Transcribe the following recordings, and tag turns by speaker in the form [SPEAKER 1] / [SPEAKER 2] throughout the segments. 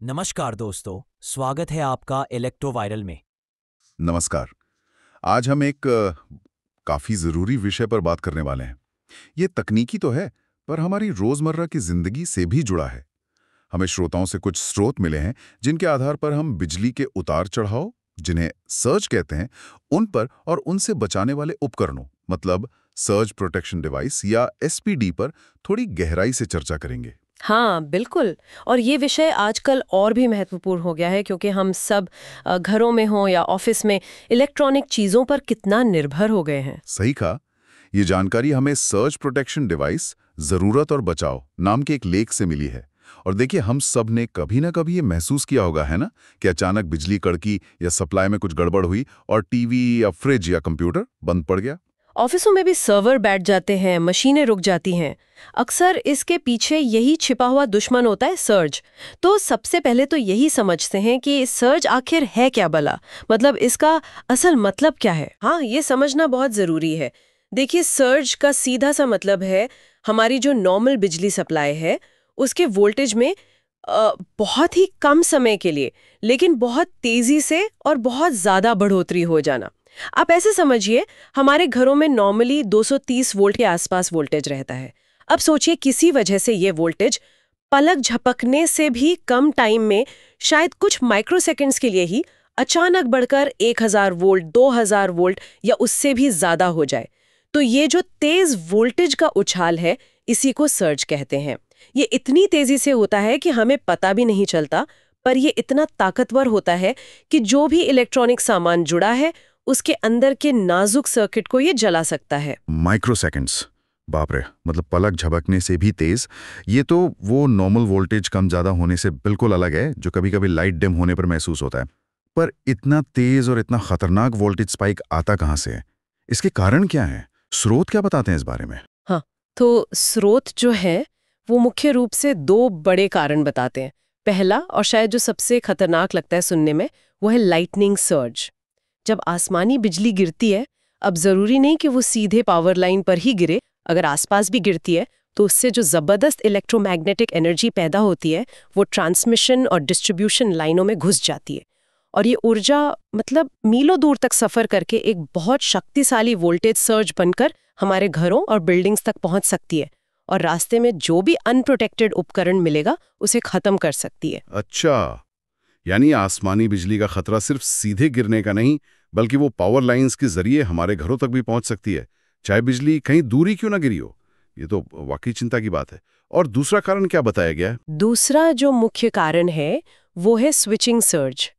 [SPEAKER 1] नमस्कार दोस्तों, स्वागत है आपका इलेक्ट्रोवायरल में।
[SPEAKER 2] नमस्कार। आज हम एक काफी जरूरी विषय पर बात करने वाले हैं। ये तकनीकी तो है, पर हमारी रोजमर्रा की जिंदगी से भी जुड़ा है। हमें श्रोताओं से कुछ स्रोत मिले हैं जिनके आधार पर हम बिजली के उतार चढ़ाव, जिन्हें सर्ज कहते हैं, उन पर और उनसे बचाने वाले उपकरणों, मतलब सर्ज प्रोटेक्शन डिवाइस या एसपीडी पर थोड़ी गहराई से चर्चा करेंगे।
[SPEAKER 3] हाँ, बिल्कुल। और ये विषय आजकल और भी महत्वपूर्ण हो गया है क्योंकि हम सब घरों में हों या ऑफिस में इलेक्ट्रॉनिक चीज़ों पर कितना निर्भर हो गए हैं।
[SPEAKER 2] सही कहा। ये जानकारी हमें सर्ज प्रोटेक्शन डिवाइस जरूरत और बचाव नाम के एक लेख से मिली है। और देखिए, हम सब ने कभी ना कभी ये महसूस किया होगा, है ना, कि अचानक बिजली कड़की या सप्लाई में कुछ गड़बड़ हुई और टीवी या फ्रिज या कंप्यूटर बंद पड़ गया।
[SPEAKER 3] ऑफिसों में भी सर्वर बैठ जाते हैं, मशीनें रुक जाती हैं। अक्सर इसके पीछे यही छिपा हुआ दुश्मन होता है, सर्ज। तो सबसे पहले तो यही समझते हैं कि सर्ज आखिर है क्या भला, मतलब इसका असल मतलब क्या है। हाँ, ये समझना बहुत जरूरी है। देखिए, सर्ज का सीधा सा मतलब है हमारी जो नॉर्मल बिजली सप्लाई है उसके वोल्टेज में बहुत ही कम समय के लिए लेकिन बहुत तेजी से और बहुत ज्यादा बढ़ोतरी हो जाना। आप ऐसे समझिए, हमारे घरों में नॉर्मली 230 वोल्ट के आसपास वोल्टेज रहता है। अब सोचिए, किसी वजह से ये वोल्टेज पलक झपकने से भी कम टाइम में, शायद कुछ माइक्रोसेकंड्स के लिए ही अचानक बढ़कर 1000 वोल्ट, 2000 वोल्ट या उससे भी ज्यादा हो जाए। तो ये जो तेज वोल्टेज का उछाल है, इसी को सर्ज कहते हैं। ये इतनी तेजी से होता है कि हमें पता भी नहीं चलता, पर ये इतना ताकतवर होता है कि जो भी इलेक्ट्रॉनिक सामान जुड़ा है उसके अंदर के नाजुक सर्किट को ये जला सकता है।
[SPEAKER 2] माइक्रोसेकंड्स, बाप रे, मतलब पलक झपकने से भी तेज। ये तो वो नॉर्मल वोल्टेज कम ज्यादा होने से बिल्कुल अलग है जो कभी कभी लाइट डिम होने पर महसूस होता है। पर इतना तेज और इतना खतरनाक वोल्टेज स्पाइक आता कहाँ से है? इसके कारण क्या है? स्रोत क्या बताते हैं इस बारे में?
[SPEAKER 3] हाँ, तो स्रोत जो है वो मुख्य रूप से दो बड़े कारण बताते हैं। पहला, और शायद जो सबसे खतरनाक लगता है सुनने में, वो है लाइटनिंग सर्ज। जब आसमानी बिजली गिरती है, अब जरूरी नहीं कि वो सीधे पावर लाइन पर ही गिरे, अगर आसपास भी गिरती है तो उससे जो जबरदस्त इलेक्ट्रोमैग्नेटिक एनर्जी पैदा होती है वो ट्रांसमिशन और डिस्ट्रीब्यूशन लाइनों में घुस जाती है। और ये ऊर्जा मतलब मीलों दूर तक सफर करके एक बहुत शक्तिशाली वोल्टेज सर्ज बनकर हमारे घरों और बिल्डिंग्स तक पहुंच सकती है और रास्ते में जो भी अनप्रोटेक्टेड उपकरण मिलेगा उसे खत्म कर सकती है।
[SPEAKER 4] अच्छा, यानी आसमानी बिजली का खतरा सिर्फ सीधे गिरने का नहीं, बल्कि वो पावर लाइंस के जरिए हमारे घरों तक भी पहुंच सकती है, चाहे बिजली कहीं दूरी क्यों ना गिरी हो। ये तो वाकई चिंता की बात है। और दूसरा कारण क्या बताया गया है?
[SPEAKER 3] दूसरा जो मुख्य कारण है वो है स्विचिंग सर्ज।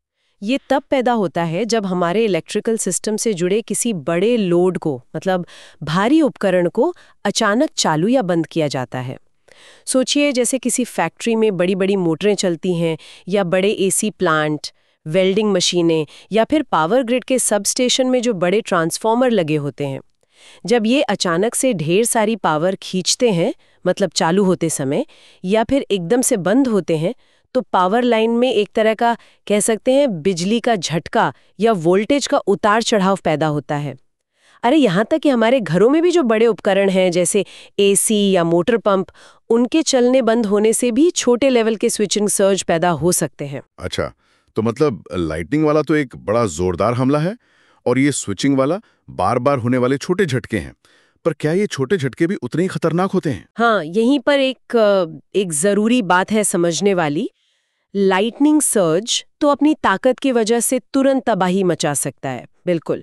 [SPEAKER 3] ये तब पैदा होता है जब हमारे इलेक्ट्रिकल सिस्टम से जुड़े किसी बड़े लोड को, मतलब भारी उपकरण को, अचानक चालू या बंद किया जाता है। सोचिए, जैसे किसी फैक्ट्री में बड़ी बड़ी मोटरें चलती हैं या बड़े एसी प्लांट, वेल्डिंग मशीनें या फिर पावर ग्रिड के सब स्टेशन में जो बड़े ट्रांसफार्मर लगे होते हैं। जब ये अचानक से ढेर सारी पावर खींचते हैं, मतलब चालू होते समय, या फिर एकदम से बंद होते हैं, तो पावर लाइन में एक तरह का, कह सकते हैं, बिजली का झटका या वोल्टेज का उतार चढ़ाव पैदा होता है। अरे यहाँ तक कि हमारे घरों में भी जो बड़े उपकरण हैं जैसे एसी या मोटर पंप, उनके चलने बंद होने से भी छोटे लेवल के स्विचिंग सर्ज पैदा हो सकते हैं।
[SPEAKER 4] अच्छा, तो मतलब लाइटनिंग वाला तो एक बड़ा जोरदार हमला है, और ये स्विचिंग वाला बार बार होने वाले छोटे झटके हैं। पर क्या ये छोटे झटके भी उतने ही खतरनाक होते हैं?
[SPEAKER 3] हाँ, यहीं पर एक जरूरी बात है समझने वाली। लाइटनिंग सर्ज तो अपनी ताकत की वजह से तुरंत तबाही मचा सकता है, बिल्कुल।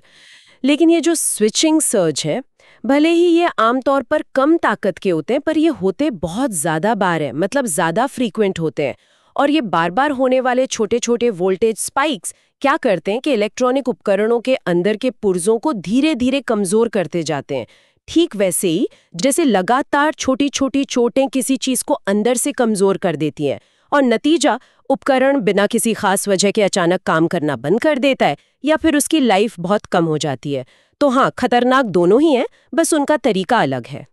[SPEAKER 3] लेकिन ये जो स्विचिंग सर्ज है, भले ही ये आमतौर पर कम ताकत के होते हैं, पर ये होते बहुत ज्यादा बार है, मतलब ज्यादा फ्रीक्वेंट होते हैं। और ये बार बार होने वाले छोटे छोटे वोल्टेज स्पाइक्स क्या करते हैं कि इलेक्ट्रॉनिक उपकरणों के अंदर के पुर्जों को धीरे धीरे कमजोर करते जाते हैं। ठीक वैसे ही जैसे लगातार छोटी छोटी चोटें किसी चीज को अंदर से कमजोर कर देती हैं, और नतीजा, उपकरण बिना किसी खास वजह के अचानक काम करना बंद कर देता है या फिर उसकी लाइफ बहुत कम हो जाती है। तो हाँ, खतरनाक दोनों ही हैं, बस उनका तरीका अलग है।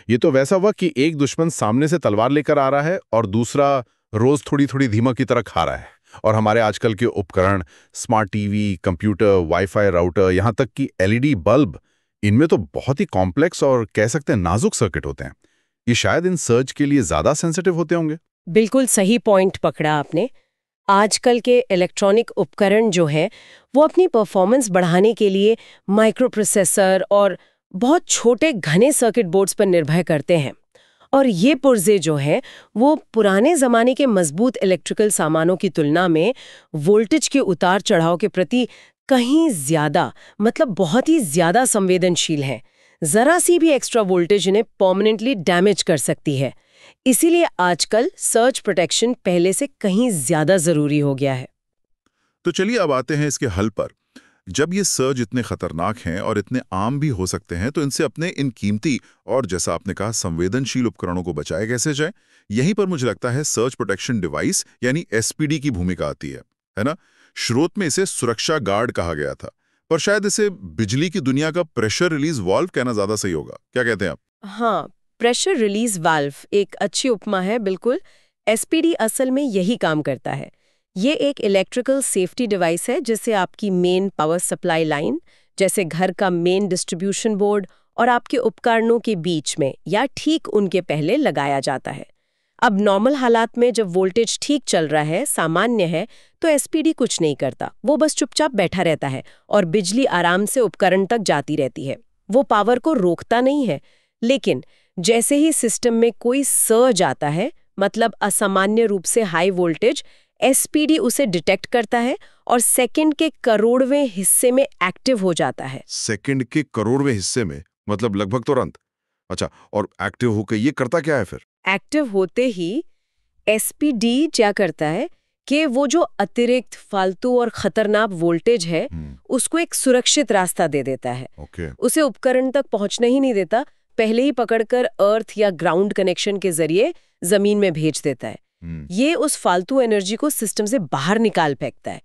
[SPEAKER 4] ये तो वैसा हुआ कि एक दुश्मन सामने से तलवार लेकर आ रहा है और दूसरा रोज थोड़ी थोड़ी धीमक की तरह खा रहा है। और हमारे आजकल के उपकरण, smart TV, computer, wifi router, यहाँ तक कि एलईडी बल्ब, इनमें तो बहुत ही कॉम्प्लेक्स और कह सकते हैं नाजुक सर्किट होते हैं। ये शायद इन सर्ज के लिए ज्यादा सेंसिटिव होते होंगे।
[SPEAKER 3] बिल्कुल सही पॉइंट पकड़ा आपने। आजकल के इलेक्ट्रॉनिक उपकरण जो है वो अपनी परफॉर्मेंस बढ़ाने के लिए माइक्रो प्रोसेसर और बहुत छोटे घने सर्किट बोर्ड्स पर निर्भर करते हैं। और ये पुर्जे जो है वो पुराने ज़माने के मजबूत इलेक्ट्रिकल सामानों की तुलना में वोल्टेज के उतार चढ़ाव के प्रति कहीं ज़्यादा, मतलब बहुत ही ज़्यादा संवेदनशील हैं। ज़रा सी भी एक्स्ट्रा वोल्टेज इन्हें परमानेंटली डैमेज कर सकती है। इसीलिए आजकल सर्ज प्रोटेक्शन पहले से कहीं ज़्यादा ज़रूरी हो गया है।
[SPEAKER 2] तो चलिए अब आते हैं इसके हल पर। जब ये सर्ज इतने खतरनाक हैं और इतने आम भी हो सकते हैं, तो इनसे अपने इन कीमती और जैसा आपने कहा संवेदनशील उपकरणों को बचाए कैसे जाए? यहीं पर मुझे लगता है सर्ज प्रोटेक्शन डिवाइस यानी एसपीडी की भूमिका आती है ना? स्रोत में इसे सुरक्षा गार्ड कहा गया था, पर शायद इसे बिजली की दुनिया का प्रेशर रिलीज वाल्व कहना ज्यादा सही होगा। क्या कहते हैं आप?
[SPEAKER 3] हाँ, प्रेशर रिलीज वाल्व एक अच्छी उपमा है, बिल्कुल। एसपीडी असल में यही काम करता है। ये एक इलेक्ट्रिकल सेफ्टी डिवाइस है जिससे आपकी मेन पावर सप्लाई लाइन, जैसे घर का मेन डिस्ट्रीब्यूशन बोर्ड, और आपके उपकरणों के बीच में या ठीक उनके पहले लगाया जाता है। अब नॉर्मल हालात में जब वोल्टेज ठीक चल रहा है, सामान्य है, तो एसपीडी कुछ नहीं करता। वो बस चुपचाप बैठा रहता है और बिजली आराम से उपकरण तक जाती रहती है। वो पावर को रोकता नहीं है। लेकिन जैसे ही सिस्टम में कोई सर्ज आता है, मतलब असामान्य रूप से हाई वोल्टेज, एसपीडी उसे डिटेक्ट करता है और सेकंड के करोड़वें हिस्से में एक्टिव हो जाता है।
[SPEAKER 4] सेकंड के करोड़वें हिस्से में, मतलब लगभग तुरंत? अच्छा, और एक्टिव होकर ये करता क्या है फिर?
[SPEAKER 3] एक्टिव होते ही एसपीडी क्या करता है कि वो जो अतिरिक्त, फालतू और खतरनाक वोल्टेज है उसको एक सुरक्षित रास्ता दे देता है।
[SPEAKER 4] ओके।
[SPEAKER 3] उसे उपकरण तक पहुंचने ही नहीं देता, पहले ही पकड़कर अर्थ या ग्राउंड कनेक्शन के जरिए जमीन में भेज देता है। ये उस फालतू एनर्जी को सिस्टम से बाहर निकाल फेंकता है।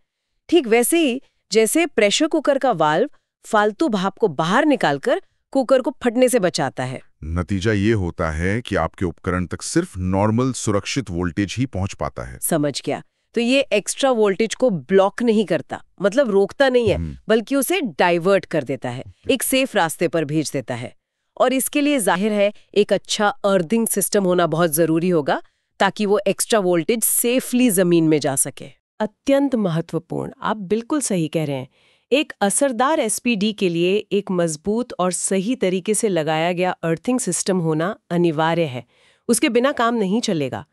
[SPEAKER 3] ठीक वैसे ही जैसे प्रेशर कुकर का वाल्व फालतू भाप को बाहर निकालकर कुकर को फटने से बचाता है।
[SPEAKER 4] नतीजा ये होता है कि आपके उपकरण तक सिर्फ नॉर्मल सुरक्षित वोल्टेज ही पहुंच पाता है।
[SPEAKER 3] समझ गया। तो ये एक्स्ट्रा वोल्टेज को ब्लॉक नहीं करता, मतलब रोकता नहीं है, बल्कि उसे डाइवर्ट कर देता है, एक सेफ रास्ते पर भेज देता है। और इसके लिए जाहिर है एक अच्छा अर्थिंग सिस्टम होना बहुत जरूरी होगा ताकि वो एक्स्ट्रा वोल्टेज सेफली जमीन में जा सके। अत्यंत महत्वपूर्ण, आप बिल्कुल सही कह रहे हैं। एक असरदार एसपीडी के लिए एक मजबूत और सही तरीके से लगाया गया अर्थिंग सिस्टम होना अनिवार्य है। उसके बिना काम नहीं चलेगा।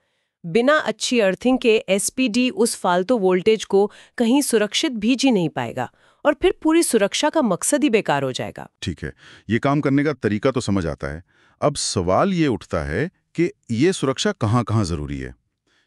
[SPEAKER 3] बिना अच्छी अर्थिंग के एसपीडी उस फालतू वोल्टेज को कहीं सुरक्षित भेज ही नहीं पाएगा और फिर पूरी सुरक्षा का मकसद ही बेकार हो जाएगा।
[SPEAKER 2] ठीक है, ये काम करने का तरीका तो समझ आता है। अब सवाल ये उठता है कि ये सुरक्षा कहाँ-कहाँ जरूरी है?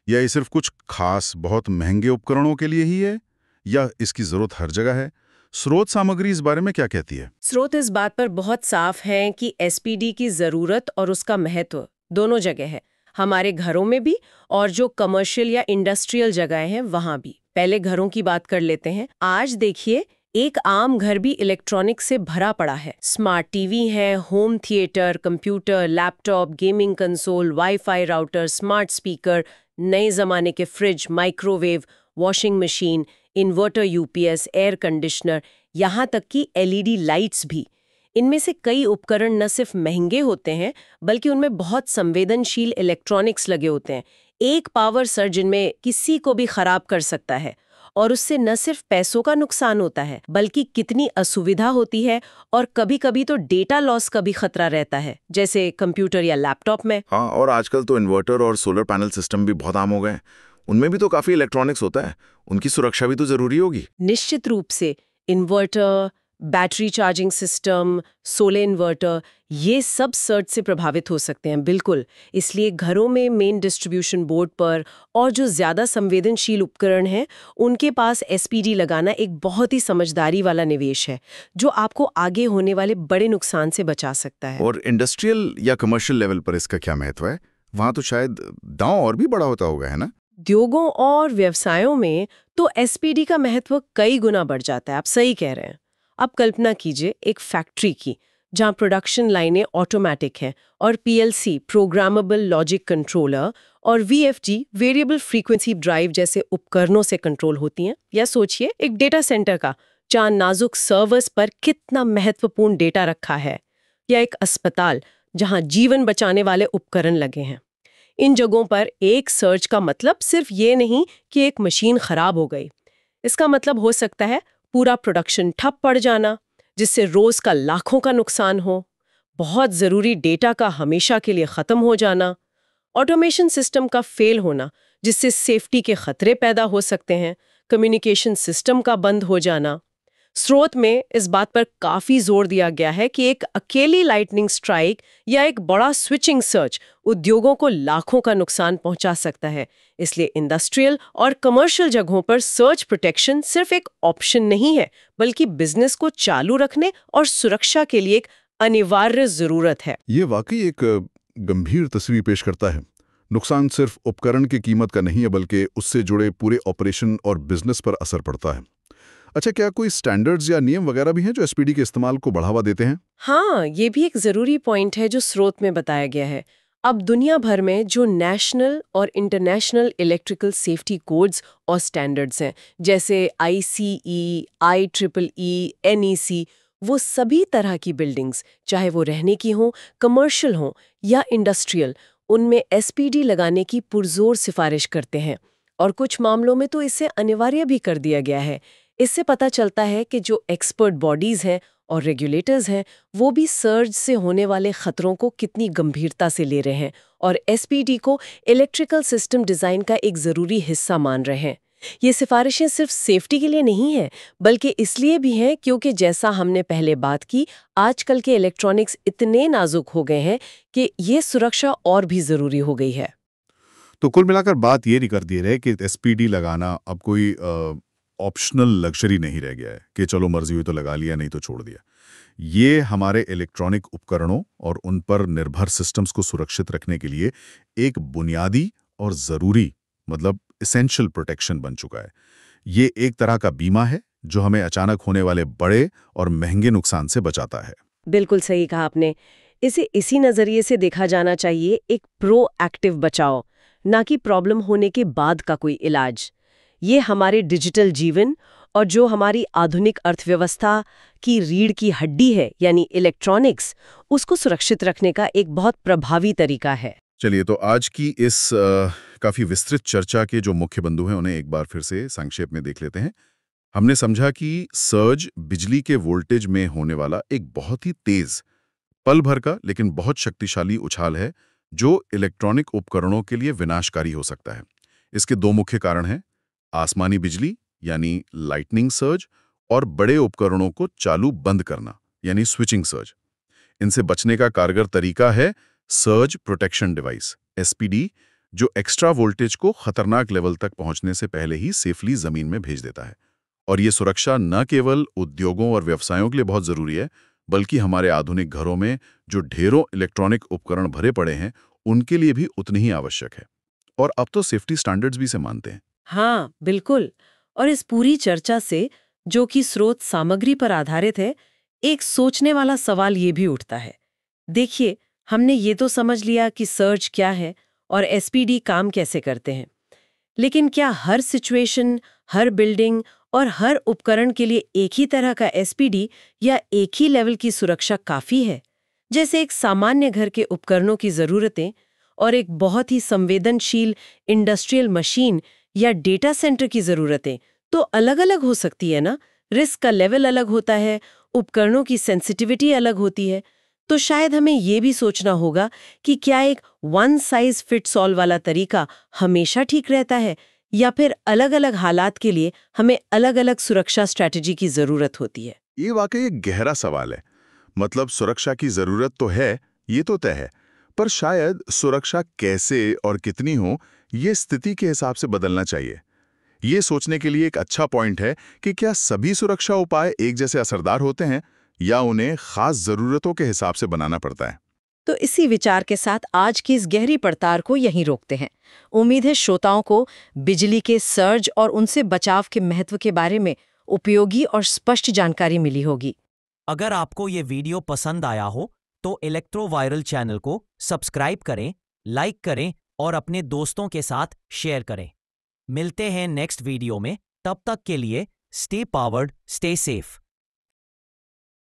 [SPEAKER 2] या ये सिर्फ कुछ खास बहुत महंगे उपकरणों के लिए ही है, या इसकी जरूरत हर जगह है? स्रोत सामग्री इस बारे में क्या कहती है?
[SPEAKER 3] स्रोत इस बात पर बहुत साफ है कि एसपीडी की जरूरत और उसका महत्व दोनों जगह है, हमारे घरों में भी और जो कमर्शियल या इंडस्ट्रियल जगह हैं वहां भी। पहले घरों की बात कर लेते हैं। आज देखिए, एक आम घर भी इलेक्ट्रॉनिक से भरा पड़ा है। स्मार्ट टीवी है, home theatre, computer, laptop, gaming console, wifi router, smart speaker, नए जमाने के fridge, microwave, washing machine, inverter, UPS, air conditioner, यहाँ तक कि एलईडी लाइट्स भी। इनमें से कई उपकरण न सिर्फ महंगे होते हैं बल्कि उनमें बहुत संवेदनशील इलेक्ट्रॉनिक्स लगे होते हैं। एक पावर सर्ज इनमें किसी को भी खराब कर सकता है और उससे न सिर्फ पैसों का नुकसान होता है बल्कि कितनी असुविधा होती है और कभी-कभी तो डेटा लॉस का भी खतरा रहता है, जैसे कंप्यूटर या लैपटॉप में।
[SPEAKER 5] हाँ, और आजकल तो इन्वर्टर और सोलर पैनल सिस्टम भी बहुत आम हो गए हैं। उनमें भी तो काफी इलेक्ट्रॉनिक्स होता है, उनकी सुरक्षा भी तो जरूरी होगी।
[SPEAKER 3] निश्चित रूप से inverter, battery charging system, solar inverter, ये सब सर्ज से प्रभावित हो सकते हैं, बिल्कुल। इसलिए घरों में मेन डिस्ट्रीब्यूशन बोर्ड पर और जो ज्यादा संवेदनशील उपकरण हैं उनके पास एसपीडी लगाना एक बहुत ही समझदारी वाला निवेश है जो आपको आगे होने वाले बड़े नुकसान से बचा सकता है।
[SPEAKER 5] और इंडस्ट्रियल या कमर्शियल लेवल पर इसका क्या महत्व है? वहां तो शायद दांव और भी बड़ा होता होगा, है ना?
[SPEAKER 3] उद्योगों और व्यवसायों में तो एसपीडी का महत्व कई गुना बढ़ जाता है। आप सही कह रहे हैं। अब कल्पना कीजिए एक फैक्ट्री की जहां प्रोडक्शन लाइनें ऑटोमेटिक हैं और पीएलसी प्रोग्रामेबल लॉजिक कंट्रोलर और वीएफजी वेरिएबल फ्रीक्वेंसी ड्राइव जैसे उपकरणों से कंट्रोल होती हैं। या सोचिए एक डेटा सेंटर का जहां नाजुक सर्वर्स पर कितना महत्वपूर्ण डेटा रखा है, या एक अस्पताल जहां जीवन बचाने वाले उपकरण लगे हैं। इन जगहों पर एक सर्ज का मतलब सिर्फ ये नहीं कि एक मशीन खराब हो गई। इसका मतलब हो सकता है पूरा प्रोडक्शन ठप पड़ जाना, जिससे रोज का लाखों का नुकसान हो, बहुत जरूरी डेटा का हमेशा के लिए खत्म हो जाना, ऑटोमेशन सिस्टम का फेल होना जिससे सेफ्टी के खतरे पैदा हो सकते हैं, कम्युनिकेशन सिस्टम का बंद हो जाना। स्रोत में इस बात पर काफी जोर दिया गया है कि एक अकेली लाइटनिंग स्ट्राइक या एक बड़ा स्विचिंग सर्च उद्योगों को लाखों का नुकसान पहुंचा सकता है। इसलिए इंडस्ट्रियल और कमर्शियल जगहों पर सर्च प्रोटेक्शन सिर्फ एक ऑप्शन नहीं है, बल्कि बिजनेस को चालू रखने और सुरक्षा के लिए एक अनिवार्य जरूरत है।
[SPEAKER 4] ये वाकई एक गंभीर तस्वीर पेश करता है। नुकसान सिर्फ उपकरण की कीमत का नहीं है, बल्कि उससे जुड़े पूरे ऑपरेशन और बिजनेस पर असर पड़ता है। अच्छा, क्या कोई स्टैंडर्ड्स या नियम वगैरह भी हैं जो एसपीडी के इस्तेमाल को बढ़ावा देते हैं?
[SPEAKER 3] हाँ, ये भी एक जरूरी पॉइंट है जो स्रोत में बताया गया है। अब दुनिया भर में जो नेशनल और इंटरनेशनल इलेक्ट्रिकल सेफ्टी कोड्स और स्टैंडर्ड्स हैं, जैसे ICE, IEEE, NEC, वो सभी तरह की बिल्डिंग्स, चाहे वो रहने की हों, कमर्शियल हों या इंडस्ट्रियल, उनमें एसपीडी लगाने की पुरजोर सिफारिश करते हैं। और कुछ मामलों में तो इसे अनिवार्य भी कर दिया गया है। इससे पता चलता है कि जो एक्सपर्ट बॉडीज हैं और रेगुलेटर्स हैं, वो भी सर्ज से होने वाले खतरों को कितनी गंभीरता से ले रहे हैं और एसपीडी को इलेक्ट्रिकल सिस्टम डिजाइन का एक जरूरी हिस्सा मान रहे हैं। ये सिफारिशें सिर्फ सेफ्टी के लिए नहीं है, बल्कि इसलिए भी हैं क्योंकि जैसा हमने पहले बात की, आजकल के इलेक्ट्रॉनिक्स इतने नाजुक हो गए हैं कि ये सुरक्षा और भी जरूरी हो गई है।
[SPEAKER 4] तो कुल मिलाकर बात ये नहीं कर दी रहे कि एसपीडी लगाना अब कोई ऑप्शनल लग्जरी नहीं रह गया है कि चलो मर्जी हुई तो लगा लिया, नहीं तो छोड़ दिया। ये हमारे इलेक्ट्रॉनिक उपकरणों और उन पर निर्भर सिस्टम्स को सुरक्षित रखने के लिए एक बुनियादी और ज़रूरी, मतलब एसेंशियल प्रोटेक्शन बन चुका है। ये एक तरह का बीमा है जो हमें अचानक होने वाले बड़े और महंगे नुकसान से बचाता है।
[SPEAKER 3] बिल्कुल सही कहा आपने। इसे इसी नजरिए से देखा जाना चाहिए, एक प्रोएक्टिव बचाव, ना कि प्रॉब्लम होने के बाद का कोई इलाज। ये हमारे डिजिटल जीवन और जो हमारी आधुनिक अर्थव्यवस्था की रीढ़ की हड्डी है, यानी इलेक्ट्रॉनिक्स, उसको सुरक्षित रखने का एक बहुत प्रभावी तरीका है।
[SPEAKER 2] चलिए, तो आज की इस काफ़ी विस्तृत चर्चा के जो मुख्य बिंदु हैं उन्हें एक बार फिर से संक्षेप में देख लेते हैं। हमने समझा कि सर्ज बिजली के वोल्टेज में होने वाला एक बहुत ही तेज, पल भर का लेकिन बहुत शक्तिशाली उछाल है जो इलेक्ट्रॉनिक उपकरणों के लिए विनाशकारी हो सकता है। इसके दो मुख्य कारण हैं, आसमानी बिजली यानी लाइटनिंग सर्ज और बड़े उपकरणों को चालू बंद करना यानी स्विचिंग सर्ज। इनसे बचने का कारगर तरीका है सर्ज प्रोटेक्शन डिवाइस एसपीडी, जो एक्स्ट्रा वोल्टेज को खतरनाक लेवल तक पहुंचने से पहले ही सेफली जमीन में भेज देता है। और ये सुरक्षा न केवल उद्योगों और व्यवसायों के लिए बहुत जरूरी है, बल्कि हमारे आधुनिक घरों में जो ढेरों इलेक्ट्रॉनिक उपकरण भरे पड़े हैं उनके लिए भी उतनी ही आवश्यक है। और अब तो सेफ्टी स्टैंडर्ड्स भी से मानते हैं।
[SPEAKER 3] हाँ, बिल्कुल। और इस पूरी चर्चा से, जो कि स्रोत सामग्री पर आधारित है, एक सोचने वाला सवाल ये भी उठता है। देखिए, हमने ये तो समझ लिया कि सर्ज क्या है और एसपीडी काम कैसे करते हैं, लेकिन क्या हर सिचुएशन, हर बिल्डिंग और हर उपकरण के लिए एक ही तरह का एसपीडी या एक ही लेवल की सुरक्षा काफी है? जैसे एक सामान्य घर के उपकरणों की जरूरतें और एक बहुत ही संवेदनशील इंडस्ट्रियल मशीन या डेटा सेंटर की जरूरतें तो अलग-अलग हो सकती है ना। रिस्क का लेवल अलग होता है, उपकरणों की सेंसिटिविटी अलग होती है। तो शायद हमें ये भी सोचना होगा कि क्या एक वन साइज फिट्स ऑल वाला तरीका हमेशा ठीक रहता है, या फिर अलग-अलग हालात के लिए हमें अलग-अलग सुरक्षा स्ट्रैटेजी की जरूरत होती है।
[SPEAKER 2] ये वाकई एक गहरा सवाल है। मतलब सुरक्षा की जरूरत तो है, ये तो तय है, पर शायद सुरक्षा कैसे और कितनी हो, ये स्थिति के हिसाब से बदलना चाहिए। ये सोचने के लिए एक अच्छा पॉइंट है कि क्या सभी सुरक्षा उपाय एक जैसे असरदार होते हैं या उन्हें खास जरूरतों के हिसाब से बनाना पड़ता है।
[SPEAKER 6] तो इसी विचार के साथ आज की इस गहरी पड़ताल को यहीं रोकते हैं। उम्मीद है श्रोताओं को बिजली के सर्ज और उनसे बचाव के महत्व के बारे में उपयोगी और स्पष्ट जानकारी मिली होगी।
[SPEAKER 1] अगर आपको ये वीडियो पसंद आया हो तो इलेक्ट्रो वायरल चैनल को सब्सक्राइब करें, लाइक करें और अपने दोस्तों के साथ शेयर करें। मिलते हैं नेक्स्ट वीडियो में, तब तक के लिए स्टे पावर्ड, स्टे सेफ।